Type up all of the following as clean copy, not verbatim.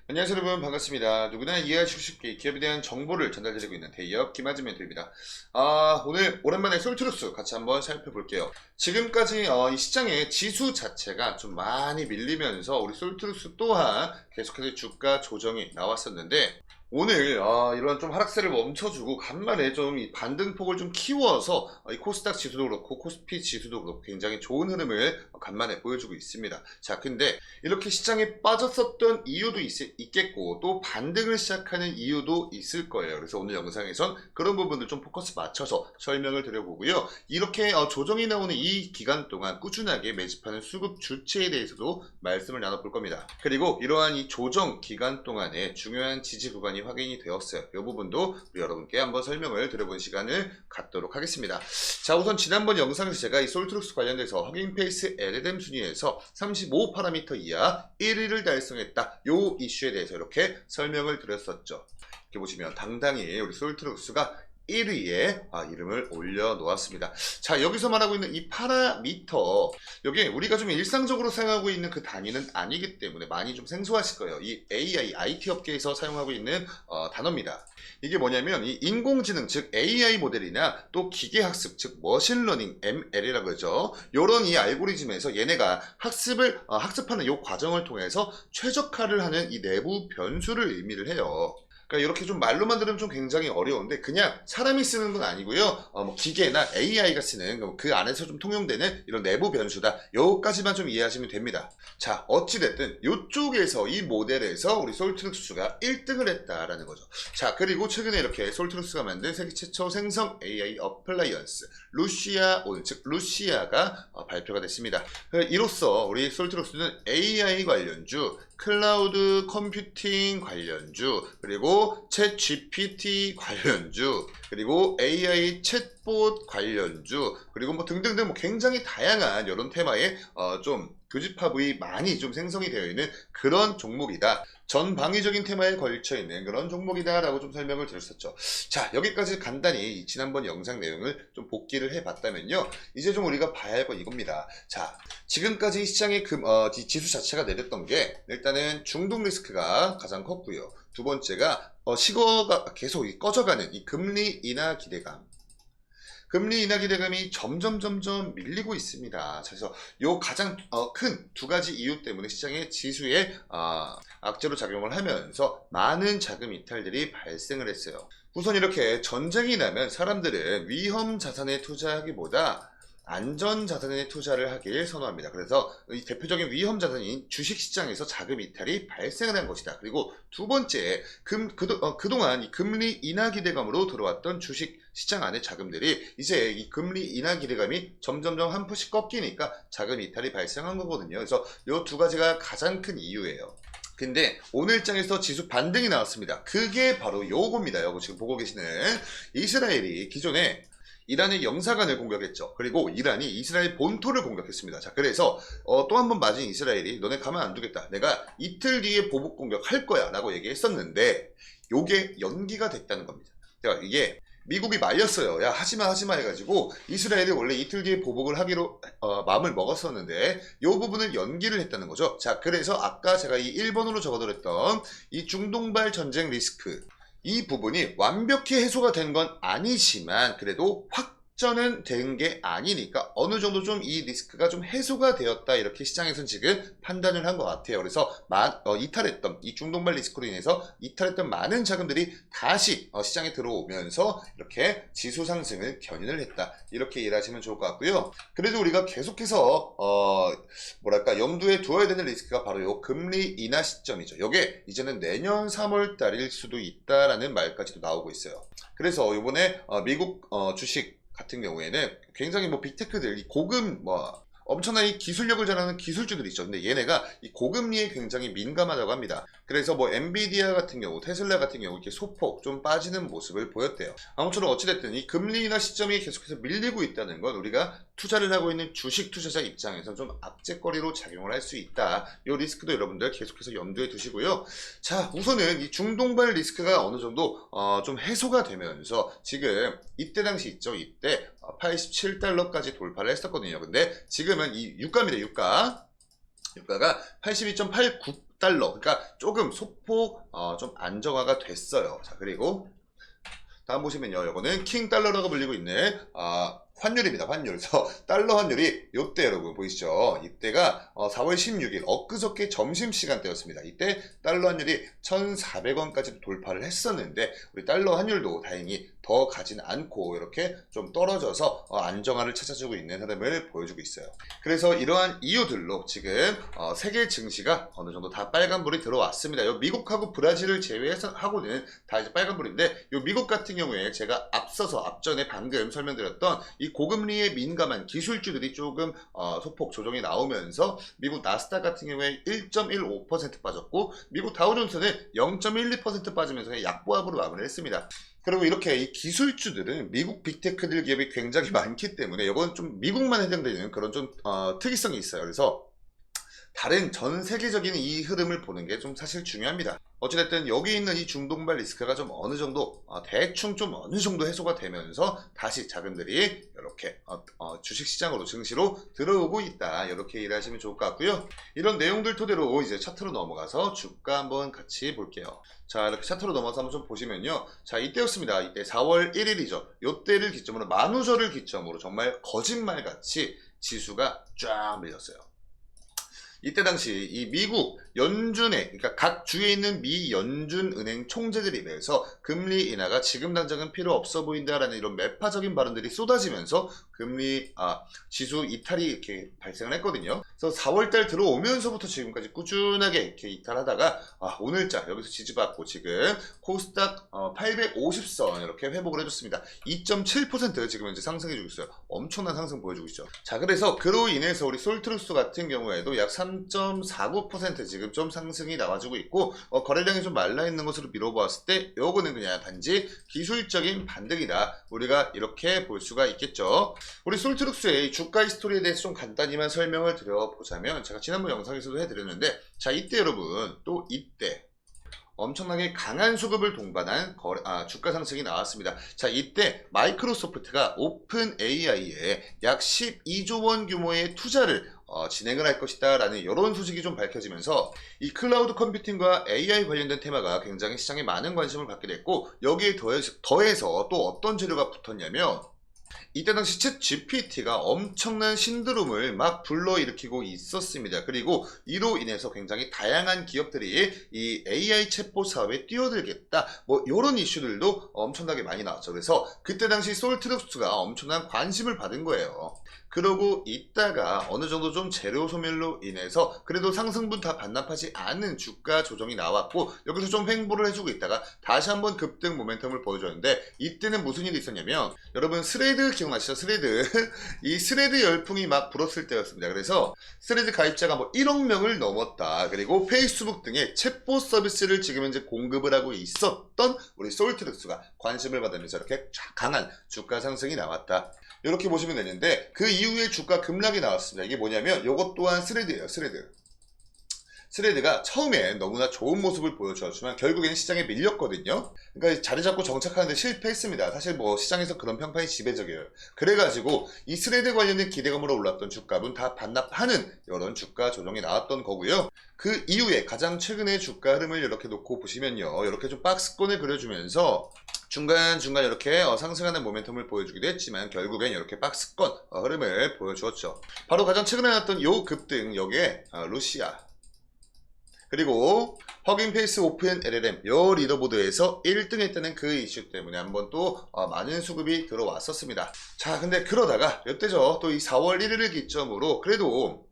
안녕하세요 여러분, 반갑습니다. 누구나 이해하시고 쉽게 기업에 대한 정보를 전달드리고 있는 대기업 김아진 멘토입니다. 오늘 오랜만에 솔트루스 같이 한번 살펴볼게요. 지금까지 이 시장의 지수 자체가 좀 많이 밀리면서 우리 솔트루스 또한 계속해서 주가 조정이 나왔었는데, 오늘 이런 좀 하락세를 멈춰주고 간만에 좀 이 반등폭을 좀 키워서 이 코스닥 지수도 그렇고 코스피 지수도 그렇고 굉장히 좋은 흐름을 간만에 보여주고 있습니다. 자, 근데 이렇게 시장에 빠졌었던 이유도 있겠고 또 반등을 시작하는 이유도 있을 거예요. 그래서 오늘 영상에선 그런 부분들 좀 포커스 맞춰서 설명을 드려보고요. 이렇게 조정이 나오는 이 기간 동안 꾸준하게 매집하는 수급 주체에 대해서도 말씀을 나눠볼 겁니다. 그리고 이러한 이 조정 기간 동안에 중요한 지지 구간이 확인이 되었어요. 이 부분도 우리 여러분께 한번 설명을 드려본 시간을 갖도록 하겠습니다. 자, 우선 지난번 영상에서 제가 이 솔트룩스 관련돼서 허깅페이스 LLM 순위에서 35 파라미터 이하 1위를 달성했다, 요 이슈에 대해서 이렇게 설명을 드렸었죠. 이렇게 보시면 당당히 우리 솔트룩스가 1위에 이름을 올려놓았습니다. 자, 여기서 말하고 있는 이 파라미터, 여기 우리가 좀 일상적으로 사용하고 있는 그 단위는 아니기 때문에 많이 좀 생소하실 거예요. 이 AI, IT 업계에서 사용하고 있는 단어입니다. 이게 뭐냐면 이 인공지능, 즉 AI 모델이나 또 기계학습, 즉 머신러닝, ML이라고 하죠. 요런 이 알고리즘에서 얘네가 학습하는 요 과정을 통해서 최적화를 하는 이 내부 변수를 의미를 해요. 그러니까 이렇게 좀 말로만 들으면 좀 굉장히 어려운데, 그냥 사람이 쓰는 건 아니고요. 뭐 기계나 AI가 쓰는 그 안에서 좀 통용되는 이런 내부 변수다, 요까지만 좀 이해하시면 됩니다. 자, 어찌됐든 이쪽에서 이 모델에서 우리 솔트룩스가 1등을 했다라는 거죠. 자, 그리고 최근에 이렇게 솔트룩스가 만든 세계 최초 생성 AI 어플라이언스 루시아 온, 즉 루시아가 발표가 됐습니다. 이로써 우리 솔트룩스는 AI 관련주, 클라우드 컴퓨팅 관련주, 그리고 챗 GPT 관련주, 그리고 AI 챗봇 관련주, 그리고 뭐 등등등 뭐 굉장히 다양한 이런 테마의 좀 교집합이 많이 좀 생성이 되어 있는 그런 종목이다, 전방위적인 테마에 걸쳐 있는 그런 종목이다 라고 좀 설명을 드렸었죠. 자, 여기까지 간단히 지난번 영상 내용을 좀 복기를 해봤다면요, 이제 좀 우리가 봐야 할 건 이겁니다. 자, 지금까지 시장의 지수 자체가 내렸던 게, 일단은 중독 리스크가 가장 컸고요. 두 번째가 시거가 계속 꺼져가는 이 금리 인하 기대감. 금리 인하 기대감이 점점 밀리고 있습니다. 그래서 요 가장 큰 두 가지 이유 때문에 시장의 지수에 악재로 작용을 하면서 많은 자금 이탈들이 발생을 했어요. 우선 이렇게 전쟁이 나면 사람들은 위험 자산에 투자하기보다 안전 자산에 투자를 하길 선호합니다. 그래서 이 대표적인 위험 자산인 주식 시장에서 자금 이탈이 발생을 한 것이다. 그리고 두 번째, 그동안 이 금리 인하 기대감으로 들어왔던 주식 시장 안의 자금들이 이제 이 금리 인하 기대감이 점점점 한 푼씩 꺾이니까 자금 이탈이 발생한 거거든요. 그래서 이 두 가지가 가장 큰 이유예요. 근데 오늘 장에서 지수 반등이 나왔습니다. 그게 바로 요겁니다. 요거 지금 보고 계시는 이스라엘이 기존에 이란의 영사관을 공격했죠. 그리고 이란이 이스라엘 본토를 공격했습니다. 자, 그래서 또 한 번 맞은 이스라엘이 너네 가만 안 두겠다, 내가 이틀 뒤에 보복 공격할 거야 라고 얘기했었는데, 요게 연기가 됐다는 겁니다. 그러니까 이게 미국이 말렸어요. 야, 하지마 해가지고 이스라엘이 원래 이틀 뒤에 보복을 하기로 마음을 먹었었는데 요 부분을 연기를 했다는 거죠. 자, 그래서 아까 제가 이 1번으로 적어드렸던 이 중동발 전쟁 리스크, 이 부분이 완벽히 해소가 된 건 아니지만 그래도 확전은 된 게 아니니까 어느 정도 좀 이 리스크가 좀 해소가 되었다, 이렇게 시장에서는 지금 판단을 한 것 같아요. 그래서 이탈했던 이 중동발 리스크로 인해서 이탈했던 많은 자금들이 다시 시장에 들어오면서 이렇게 지수 상승을 견인을 했다, 이렇게 이해하시면 좋을 것 같고요. 그래도 우리가 계속해서 뭐랄까 염두에 두어야 되는 리스크가 바로 요 금리 인하 시점이죠. 요게 이제는 내년 3월 달일 수도 있다라는 말까지도 나오고 있어요. 그래서 이번에 미국 주식 같은 경우에는 굉장히 뭐 빅테크들, 이 고금 엄청난 이 기술력을 자랑하는 기술주들이 있죠. 근데 얘네가 이 고금리에 굉장히 민감하다고 합니다. 그래서 뭐 엔비디아 같은 경우, 테슬라 같은 경우 이렇게 소폭 좀 빠지는 모습을 보였대요. 아무쪼록 어찌됐든 이 금리 인하 시점이 계속해서 밀리고 있다는 건 우리가 투자를 하고 있는 주식 투자자 입장에서 좀 악재거리로 작용을 할 수 있다. 이 리스크도 여러분들 계속해서 염두에 두시고요. 자, 우선은 이 중동발 리스크가 어느 정도 좀 해소가 되면서 지금 이때 당시 있죠. 이때 87달러까지 돌파를 했었거든요. 근데 지금은 이 유가입니다. 유가. 유가가 82.89달러. 그러니까 조금 소폭 좀 안정화가 됐어요. 자, 그리고 다음 보시면요. 이거는 킹 달러라고 불리고 있는 환율입니다. 환율. 그래서 달러 환율이 요때 여러분 보이시죠? 이때가 4월 16일 엊그저께 점심시간대였습니다. 이때 달러 환율이 1,400원까지 돌파를 했었는데 우리 달러 환율도 다행히 더 가진 않고 이렇게 좀 떨어져서 안정화를 찾아주고 있는 흐름을 보여주고 있어요. 그래서 이러한 이유들로 지금 세계 증시가 어느 정도 다 빨간불이 들어왔습니다. 요 미국하고 브라질을 제외해서 하고는 다 이제 빨간불인데 요 미국 같은 경우에 제가 앞전에 방금 설명드렸던 이 고금리에 민감한 기술주들이 조금 소폭 조정이 나오면서 미국 나스닥 같은 경우에 1.15% 빠졌고 미국 다우존스는 0.12% 빠지면서 약보합으로 마무리했습니다. 그리고 이렇게 이 기술주들은 미국 빅테크들 기업이 굉장히 많기 때문에 이건 좀 미국만 해당되는 그런 좀 특이성이 있어요. 그래서 다른 전 세계적인 이 흐름을 보는 게 좀 사실 중요합니다. 어찌됐든 여기 있는 이 중동발 리스크가 좀 어느 정도 대충 좀 어느 정도 해소가 되면서 다시 자금들이 이렇게 주식시장으로 증시로 들어오고 있다. 이렇게 이해하시면 좋을 것 같고요. 이런 내용들 토대로 이제 차트로 넘어가서 주가 한번 같이 볼게요. 자, 이렇게 차트로 넘어서 한번 좀 보시면요. 자, 이때였습니다. 이때 4월 1일이죠. 요때를 기점으로 만우절을 기점으로 정말 거짓말같이 지수가 쫙 밀렸어요. 이때 당시 이 미국 연준에 그러니까 각 주에 있는 미 연준은행 총재들에 대해서 금리 인하가 지금 당장은 필요 없어 보인다라는 이런 매파적인 발언들이 쏟아지면서 금리 지수 이탈이 이렇게 발생을 했거든요. 그래서 4월달 들어오면서부터 지금까지 꾸준하게 이렇게 이탈하다가 오늘자 여기서 지지받고 지금 코스닥 850선 이렇게 회복을 해줬습니다. 2.7% 지금 현재 상승해주고 있어요. 엄청난 상승 보여주고 있죠. 자, 그래서 그로 인해서 우리 솔트루스 같은 경우에도 약 3.49% 지금 좀 상승이 나와주고 있고 거래량이 좀 말라있는 것으로 미뤄보았을 때 요거는 그냥 단지 기술적인 반등이다. 우리가 이렇게 볼 수가 있겠죠. 우리 솔트룩스의 주가 히스토리에 대해서 좀 간단히만 설명을 드려보자면 제가 지난번 영상에서도 해드렸는데 자, 이때 여러분 또 이때 엄청나게 강한 수급을 동반한 주가 상승이 나왔습니다. 자, 이때 마이크로소프트가 오픈 AI에 약 12조 원 규모의 투자를 진행을 할 것이다 라는 이런 소식이 좀 밝혀지면서 이 클라우드 컴퓨팅과 AI 관련된 테마가 굉장히 시장에 많은 관심을 받게 됐고 여기에 더해서 또 어떤 재료가 붙었냐면 이때 당시 챗 GPT가 엄청난 신드롬을 막 불러일으키고 있었습니다. 그리고 이로 인해서 굉장히 다양한 기업들이 이 AI 챗봇 사업에 뛰어들겠다 뭐 이런 이슈들도 엄청나게 많이 나왔죠. 그래서 그때 당시 솔트룩스가 엄청난 관심을 받은 거예요. 그러고 있다가 어느 정도 좀 재료 소멸로 인해서 그래도 상승분 다 반납하지 않은 주가 조정이 나왔고 여기서 좀 횡보를 해주고 있다가 다시 한번 급등 모멘텀을 보여줬는데 이때는 무슨 일이 있었냐면 여러분 스레드 기억나시죠? 스레드 이 스레드 열풍이 막 불었을 때였습니다. 그래서 스레드 가입자가 뭐 1억 명을 넘었다. 그리고 페이스북 등의 챗봇 서비스를 지금 현재 공급을 하고 있었던 우리 솔트룩스가 관심을 받으면서 이렇게 강한 주가 상승이 나왔다. 이렇게 보시면 되는데 그 이후에 주가 급락이 나왔습니다. 이게 뭐냐면 이것 또한 스레드예요. 스레드가 처음에 너무나 좋은 모습을 보여주었지만 결국에는 시장에 밀렸거든요. 그러니까 자리 잡고 정착하는데 실패했습니다. 사실 뭐 시장에서 그런 평판이 지배적이에요. 그래가지고 이 스레드 관련된 기대감으로 올랐던 주가분 다 반납하는 이런 주가 조정이 나왔던 거고요. 그 이후에 가장 최근의 주가 흐름을 이렇게 놓고 보시면요. 이렇게 좀 박스권을 그려주면서 중간중간 이렇게 상승하는 모멘텀을 보여주기도 했지만 결국엔 이렇게 박스권 흐름을 보여주었죠. 바로 가장 최근에 나왔던 요 급등 여기에 루시아 그리고 허깅페이스 오픈 LLM 요 리더보드에서 1등 했다는 그 이슈 때문에 한번 또 많은 수급이 들어왔었습니다. 자, 근데 그러다가 이때죠. 또 이 4월 1일을 기점으로 그래도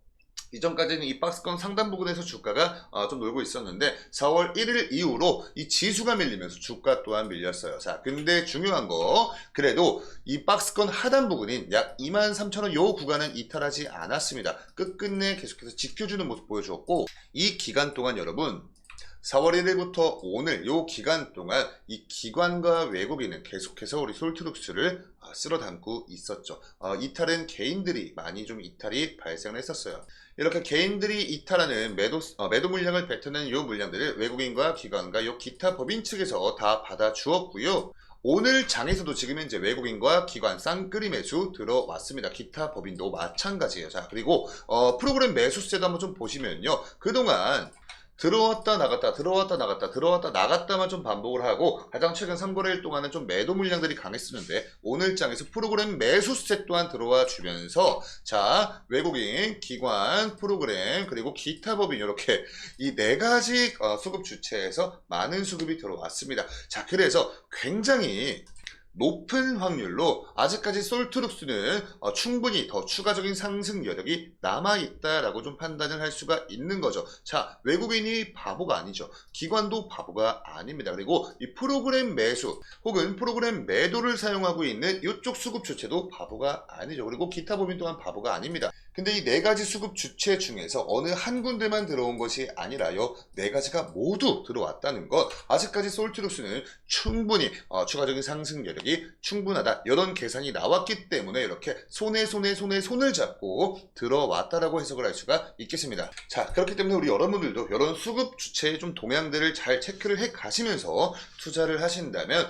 이전까지는 이 박스권 상단 부근에서 주가가 좀 놀고 있었는데 4월 1일 이후로 이 지수가 밀리면서 주가 또한 밀렸어요. 자, 근데 중요한 거 그래도 이 박스권 하단 부근인 약 23,000원 요 구간은 이탈하지 않았습니다. 끝끝내 계속해서 지켜주는 모습 보여주었고 이 기간 동안 여러분 4월 1일부터 오늘 요 기간 동안 이 기관과 외국인은 계속해서 우리 솔트룩스를 쓸어 담고 있었죠. 이탈은 개인들이 많이 좀 이탈이 발생을 했었어요. 이렇게 개인들이 이탈하는 매도 물량을 뱉어낸 요 물량들을 외국인과 기관과 요 기타 법인 측에서 다 받아 주었고요. 오늘 장에서도 지금 현재 외국인과 기관 쌍끌이 매수 들어왔습니다. 기타 법인도 마찬가지예요. 자, 그리고 프로그램 매수세도 한번 좀 보시면요. 그동안 들어왔다 나갔다 들어왔다 나갔다 들어왔다 나갔다만 좀 반복을 하고 가장 최근 3거래일 동안은 좀 매도 물량들이 강했었는데 오늘 장에서 프로그램 매수세 또한 들어와 주면서 자, 외국인, 기관, 프로그램 그리고 기타 법인 이렇게 이 네 가지 수급 주체에서 많은 수급이 들어왔습니다. 자, 그래서 굉장히 높은 확률로 아직까지 솔트룩스는 충분히 더 추가적인 상승 여력이 남아있다라고 좀 판단을 할 수가 있는 거죠. 자, 외국인이 바보가 아니죠. 기관도 바보가 아닙니다. 그리고 이 프로그램 매수 혹은 프로그램 매도를 사용하고 있는 이쪽 수급 주체도 바보가 아니죠. 그리고 기타 법인 또한 바보가 아닙니다. 근데 이 네 가지 수급 주체 중에서 어느 한 군데만 들어온 것이 아니라요. 네 가지가 모두 들어왔다는 것. 아직까지 솔트룩스는 충분히 추가적인 상승 여력이 충분하다. 이런 계산이 나왔기 때문에 이렇게 손을 잡고 들어왔다라고 해석을 할 수가 있겠습니다. 자, 그렇기 때문에 우리 여러분들도 이런 수급 주체의 좀 동향들을 잘 체크를 해 가시면서 투자를 하신다면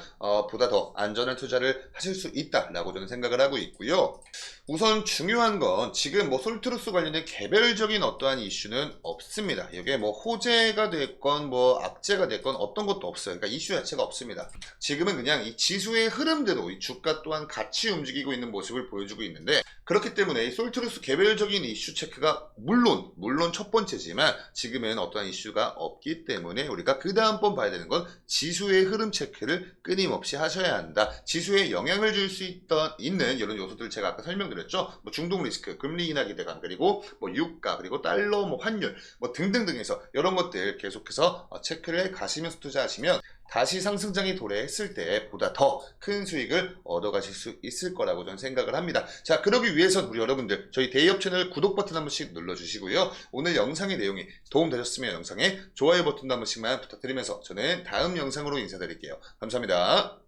보다 더 안전한 투자를 하실 수 있다라고 저는 생각을 하고 있고요. 우선 중요한 건 지금 뭐 솔트루스 관련된 개별적인 어떠한 이슈는 없습니다. 이게 뭐 호재가 됐건 뭐 악재가 됐건 어떤 것도 없어요. 그러니까 이슈 자체가 없습니다. 지금은 그냥 이 지수의 흐름대로 이 주가 또한 같이 움직이고 있는 모습을 보여주고 있는데 그렇기 때문에 이 솔트루스 개별적인 이슈 체크가 물론 첫 번째지만 지금은 어떠한 이슈가 없기 때문에 우리가 그 다음번 봐야 되는 건 지수의 흐름 체크를 끊임없이 하셔야 한다. 지수에 영향을 줄 수 있는 이런 요소들 제가 아까 설명드렸죠. 뭐 중동 리스크, 금리 인하 기대감, 그리고 뭐 유가, 그리고 달러, 뭐 환율, 뭐 등등등에서 이런 것들 계속해서 체크를 해 가시면서 투자하시면 다시 상승장이 도래했을 때 보다 더 큰 수익을 얻어가실 수 있을 거라고 저는 생각을 합니다. 자, 그러기 위해선 우리 여러분들 저희 대이업 채널 구독 버튼 한 번씩 눌러주시고요. 오늘 영상의 내용이 도움되셨으면 영상에 좋아요 버튼 한 번씩만 부탁드리면서 저는 다음 영상으로 인사드릴게요. 감사합니다.